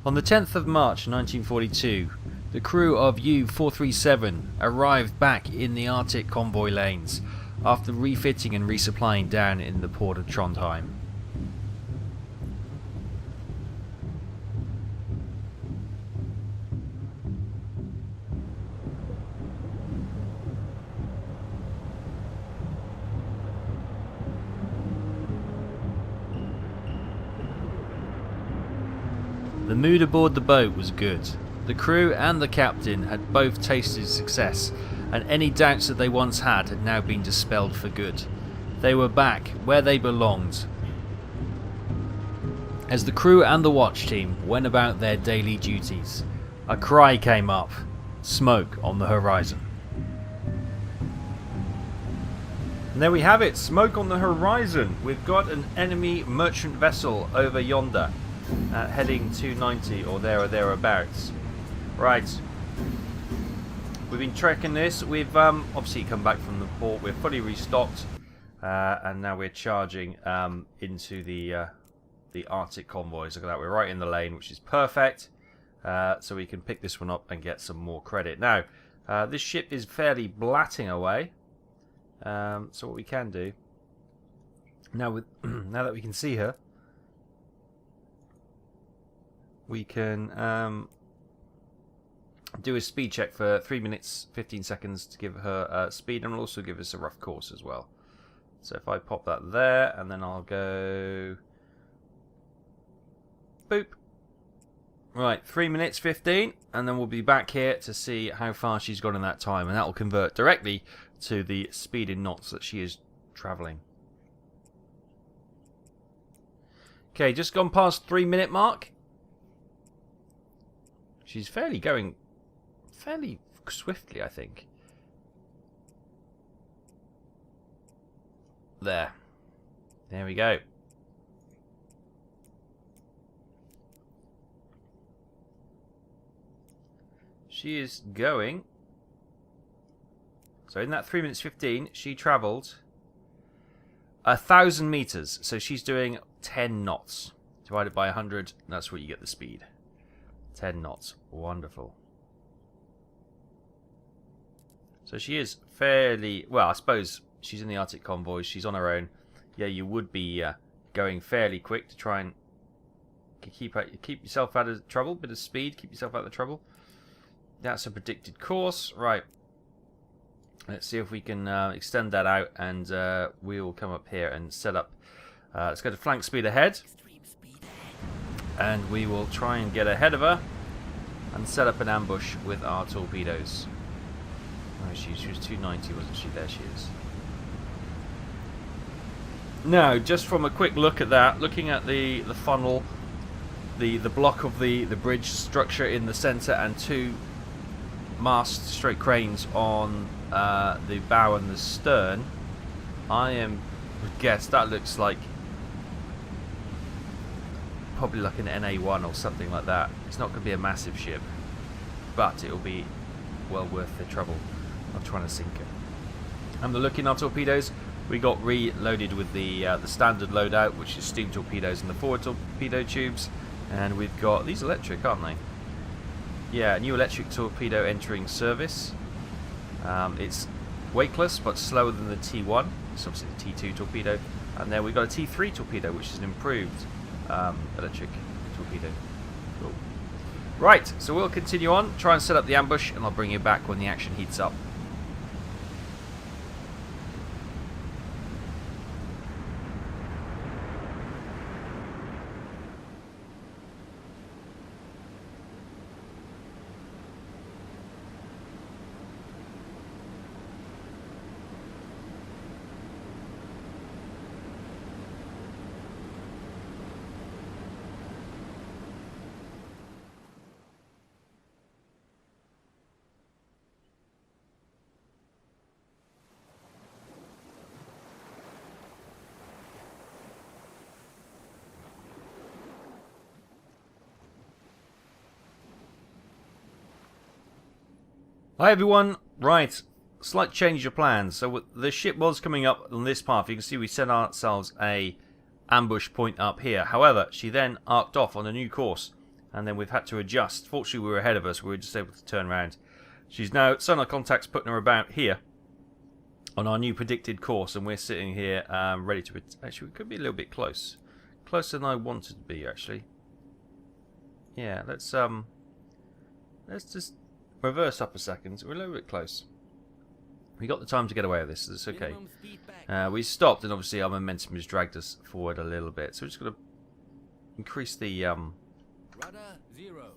On the 10th of March 1942, the crew of U-437 arrived back in the Arctic convoy lanes after refitting and resupplying down in the port of Trondheim. The mood aboard the boat was good. The crew and the captain had both tasted success, and any doubts that they once had now been dispelled for good. They were back where they belonged. As the crew and the watch team went about their daily duties, a cry came up: smoke on the horizon. And there we have it, smoke on the horizon. We've got an enemy merchant vessel over yonder. Heading 290 or there or thereabouts. Right. We've been tracking this. We've obviously come back from the port. We're fully restocked, and now we're charging into the Arctic convoys. Look at that. We're right in the lane, which is perfect. So we can pick this one up and get some more credit. Now, this ship is fairly blatting away. So what we can do now, now that we can see her, we can do a speed check for 3 minutes 15 seconds to give her speed, and will also give us a rough course as well. So if I pop that there, and then I'll go boop. Right, 3 minutes 15, and then we'll be back here to see how far she's gone in that time, and that will convert directly to the speed in knots that she is travelling. Okay, just gone past 3 minute mark. She's going fairly swiftly, I think. There we go. She is going. So in that 3 minutes 15, she travelled 1,000 meters. So she's doing 10 knots divided by 100. That's where you get the speed. 10 knots. Wonderful. So she is fairly... Well, I suppose she's in the Arctic convoys. She's on her own. Yeah, you would be going fairly quick to try and keep yourself out of trouble. Bit of speed. Keep yourself out of trouble. That's a predicted course. Right. Let's see if we can extend that out, and we'll come up here and set up. Let's go to flank speed ahead. And we will try and get ahead of her and set up an ambush with our torpedoes. Oh, she was 290, wasn't she? There she is. Now, just from a quick look at that, looking at the funnel, the block of the bridge structure in the centre, and two mast straight cranes on the bow and the stern, would guess that looks like probably like an NA1 or something like that. It's not going to be a massive ship, but it will be well worth the trouble of trying to sink it. And looking at our torpedoes, we got reloaded with the standard loadout, which is steam torpedoes and the forward torpedo tubes, and we've got these electric, aren't they? Yeah, new electric torpedo entering service. It's weightless but slower than the T1. It's obviously the T2 torpedo, and then we've got a T3 torpedo, which is an improved electric torpedo. Cool. Right, so we'll continue on, try and set up the ambush, and I'll bring you back when the action heats up. Hi everyone, right, slight change of plans. So the ship was coming up on this path. You can see we set ourselves a ambush point up here. However, she then arced off on a new course and then we've had to adjust. Fortunately, we were ahead of us. We were just able to turn around. She's now, sonar contact's putting her about here on our new predicted course, and we're sitting here ready to... Actually, we could be a little bit close. Closer than I wanted to be, actually. Yeah, let's just reverse up a second. We're a little bit close. We got the time to get away with this, so it's okay. We stopped, and obviously our momentum has dragged us forward a little bit. So we're just going to increase the... Rudder 0.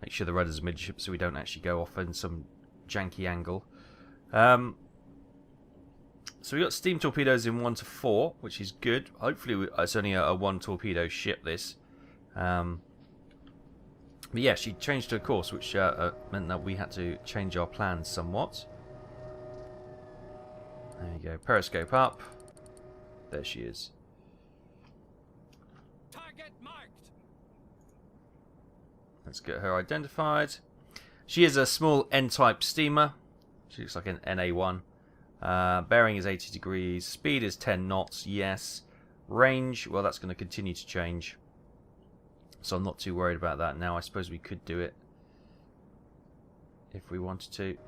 Make sure the rudder's midship so we don't actually go off in some janky angle. So we got steam torpedoes in 1 to 4, which is good. Hopefully it's only a 1 torpedo ship, this. But yeah, she changed her course, which meant that we had to change our plans somewhat. There you go. Periscope up. There she is. Target marked. Let's get her identified. She is a small N-type steamer. She looks like an NA1. Bearing is 80 degrees. Speed is 10 knots. Yes. Range, well, that's going to continue to change. So I'm not too worried about that now. I suppose we could do it if we wanted to.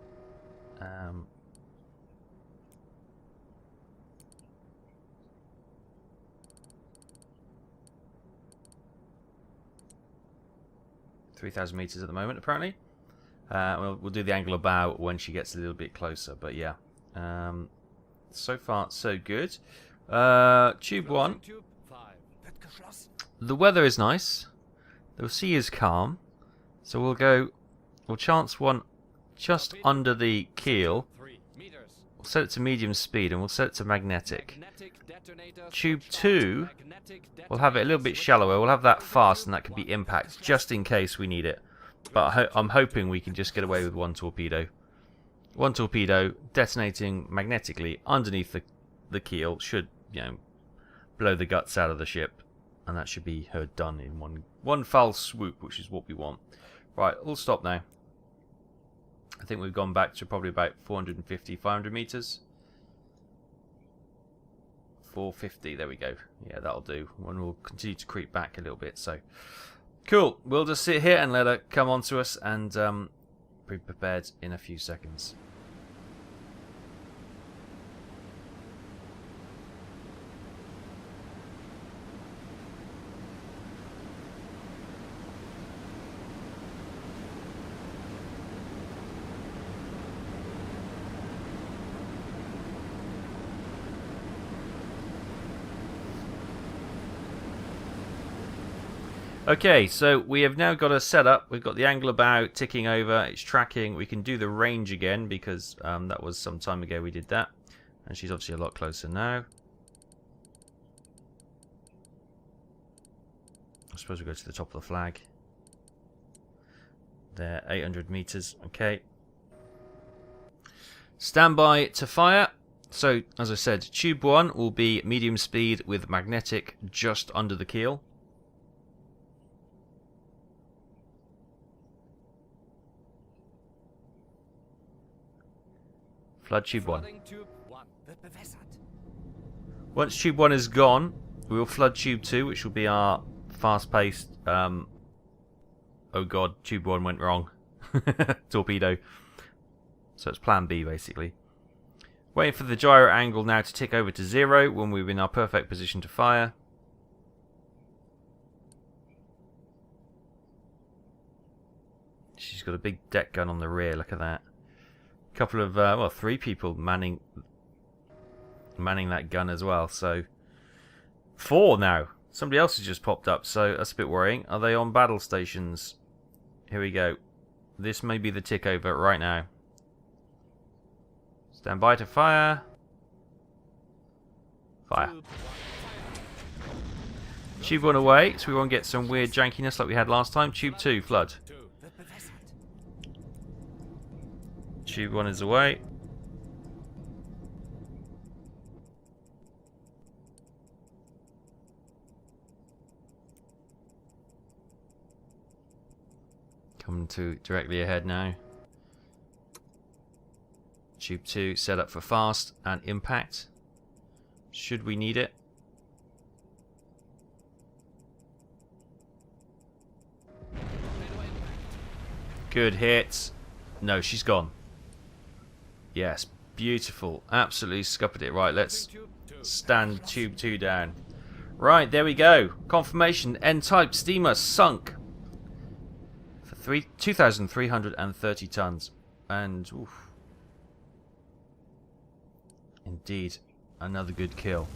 3,000 meters at the moment, apparently. We'll do the angle of bow when she gets a little bit closer, but yeah. So far, so good. Tube 1. The weather is nice. The sea is calm. So we'll chance one just under the keel. We'll set it to medium speed and we'll set it to magnetic. Tube 2, we'll have it a little bit shallower. We'll have that fast and that could be impact just in case we need it. But I'm hoping we can just get away with 1 torpedo. 1 torpedo detonating magnetically underneath the keel should, you know, blow the guts out of the ship. And that should be her done in one foul swoop, which is what we want. Right, we'll stop now. I think we've gone back to probably about 450, 500 meters. 450, there we go. Yeah, that'll do. And we'll continue to creep back a little bit. So, cool. We'll just sit here and let her come on to us and be prepared in a few seconds. Okay, so we have now got a setup. We've got the angle of bow ticking over. It's tracking. We can do the range again because that was some time ago we did that. And she's obviously a lot closer now. I suppose we go to the top of the flag. There, 800 meters. Okay. Standby to fire. So, as I said, tube 1 will be medium speed with magnetic just under the keel. Flood tube 1. Once tube 1 is gone, we will flood tube 2, which will be our fast-paced... oh god, tube 1 went wrong. Torpedo. So it's plan B, basically. Waiting for the gyro angle now to tick over to 0 when we're in our perfect position to fire. She's got a big deck gun on the rear, look at that. Couple of, well, 3 people manning that gun as well, so 4 now. Somebody else has just popped up, so that's a bit worrying. Are they on battle stations? Here we go. This may be the tick over right now. Stand by to fire. Fire. Tube 1 away, so we won't get some weird jankiness like we had last time. Tube 2, flood. Tube 1 is away. Coming to directly ahead now. Tube 2 set up for fast and impact. Should we need it. Good hit. No, she's gone. Yes, beautiful. Absolutely scuppered it. Right, let's stand tube 2 down. Right, there we go. Confirmation. N-type steamer sunk for 2,330 tons. And, oof. Indeed, another good kill.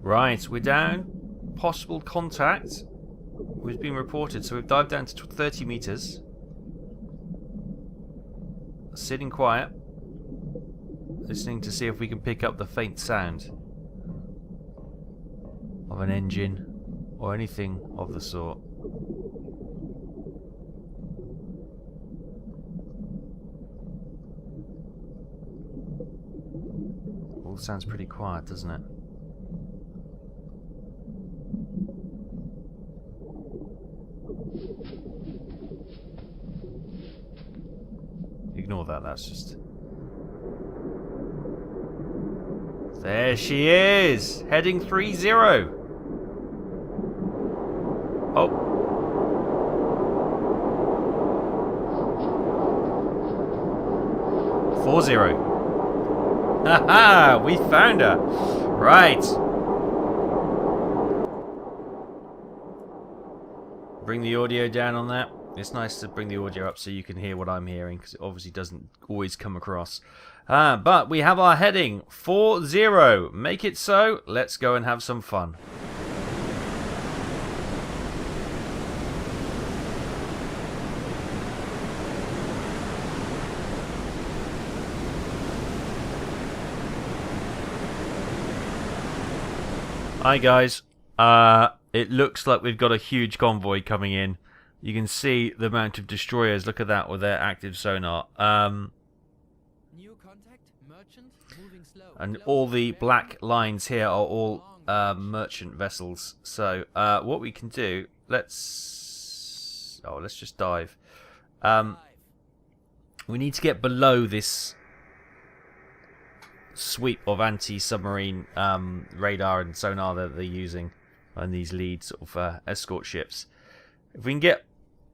Right, we're down. Possible contact was being reported, so we've dived down to 30 meters. Sitting quiet, listening to see if we can pick up the faint sound of an engine or anything of the sort. All sounds pretty quiet, doesn't it? Ignore that, that's just... There she is! Heading 3-0! Oh. 4-0. Haha! We found her! Right. Bring the audio down on that. It's nice to bring the audio up so you can hear what I'm hearing, because it obviously doesn't always come across. But we have our heading 4-0. Make it so. Let's go and have some fun. Hi guys. It looks like we've got a huge convoy coming in. You can see the amount of destroyers. Look at that with their active sonar. New contact, merchant, moving slow. And all the black lines here are all merchant vessels. So what we can do, let's just dive. We need to get below this sweep of anti-submarine radar and sonar that they're using on these lead sort of escort ships. If we can get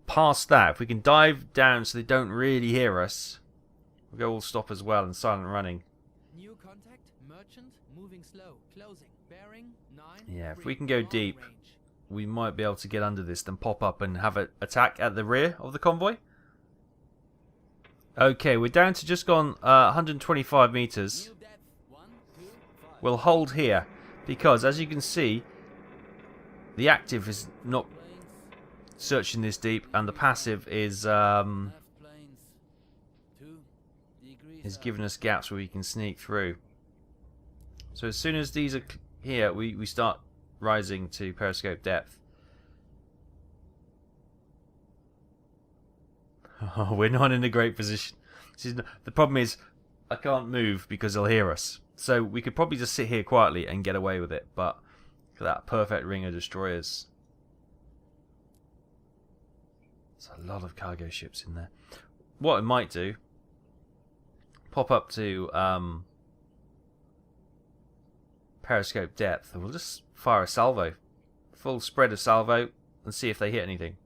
past that, if we can dive down so they don't really hear us, we'll go all stop as well and silent running. New contact, merchant, moving slow, closing, bearing 9. Yeah, if we can go deep, we might be able to get under this, then pop up and have an attack at the rear of the convoy. Okay, we're down to just gone 125 meters. We'll hold here because, as you can see, the active is not searching this deep, and the passive is giving us gaps where we can sneak through. So as soon as these are here, we start rising to periscope depth. Oh, we're not in a great position. The problem is I can't move because they'll hear us. So we could probably just sit here quietly and get away with it, but look at that perfect ring of destroyers. There's a lot of cargo ships in there. What I might do, pop up to periscope depth, and we'll just fire a salvo. Full spread of salvo, and see if they hit anything.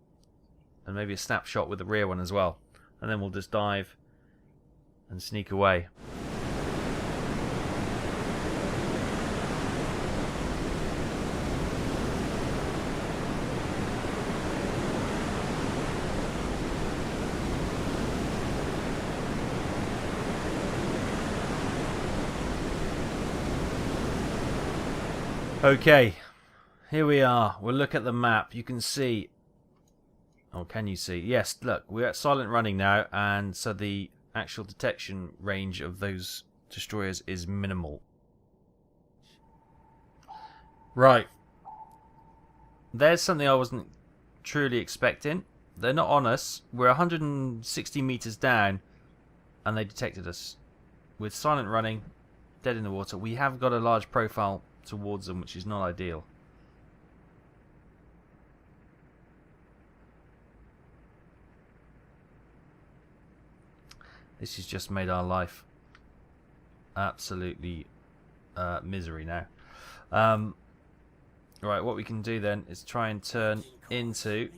And maybe a snapshot with the rear one as well. And then we'll just dive and sneak away. Okay, here we are. We'll look at the map. You can see... Oh, can you see? Yes, look, we're at silent running now, and so the actual detection range of those destroyers is minimal. Right. There's something I wasn't truly expecting. They're not on us. We're 160 meters down, and they detected us. With silent running, dead in the water, we have got a large profile towards them, which is not ideal. This has just made our life absolutely misery now. Right, what we can do then is try and turn into...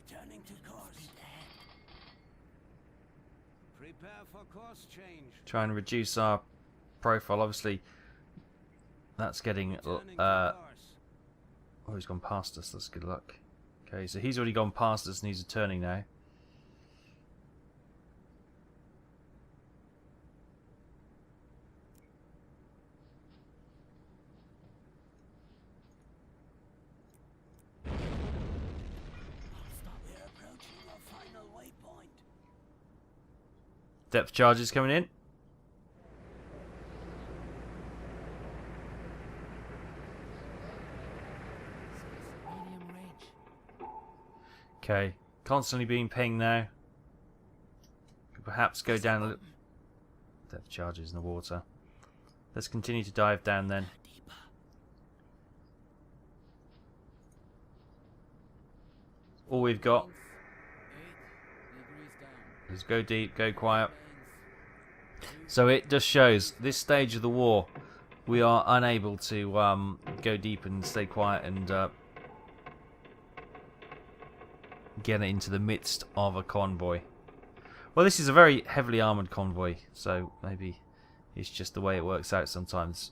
Try and reduce our profile. Obviously, that's getting... oh, he's gone past us. That's good luck. Okay, so he's already gone past us and he's turning now. Depth charges coming in. Medium range. Okay, constantly being pinged now. Could perhaps go down a little. Depth charges in the water. Let's continue to dive down then. All we've got is go deep, go quiet. So it just shows this stage of the war we are unable to go deep and stay quiet and get into the midst of a convoy. Well, this is a very heavily armoured convoy, so maybe it's just the way it works out sometimes.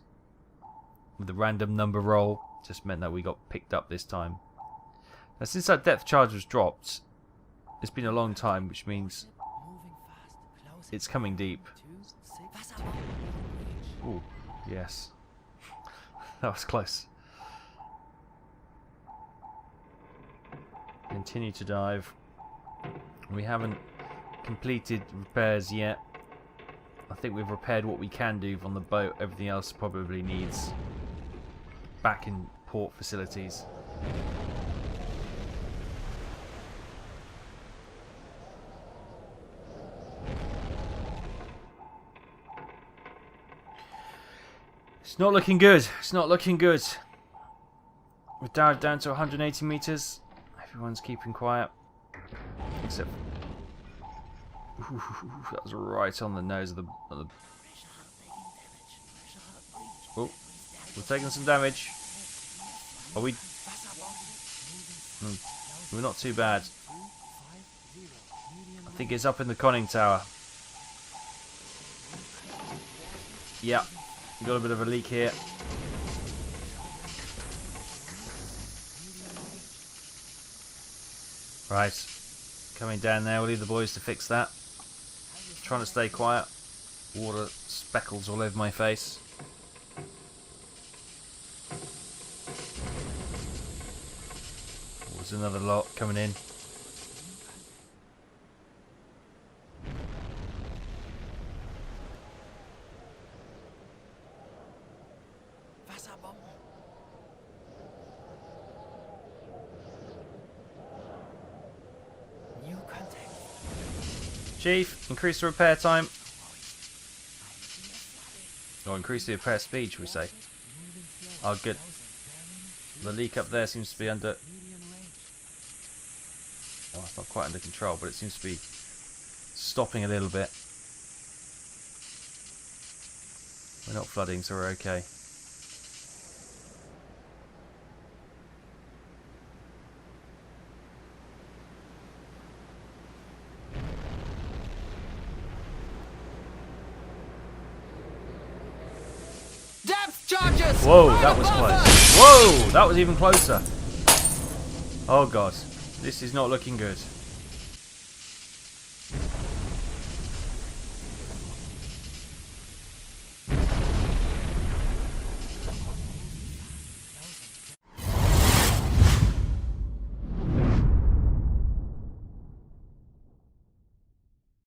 With the random number roll, just meant that we got picked up this time. Now, since that depth charge was dropped, it's been a long time, which means it's coming deep. Ooh, yes. That was close. Continue to dive. We haven't completed repairs yet. I think we've repaired what we can do on the boat. Everything else probably needs back in port facilities. It's not looking good. It's not looking good. We're down to 180 meters. Everyone's keeping quiet. Except... Ooh, that was right on the nose of the... Oh, we're taking some damage. Are we... We're not too bad. I think it's up in the conning tower. Yeah. We've got a bit of a leak here. Right. Coming down there. We'll leave the boys to fix that. Trying to stay quiet. Water speckles all over my face. There's another lot coming in. Chief, increase the repair time. Or increase the repair speed, should we say. Oh, good. The leak up there seems to be under... Well, it's not quite under control, but it seems to be stopping a little bit. We're not flooding, so we're okay. Whoa, that was close. Whoa, that was even closer. Oh god, this is not looking good.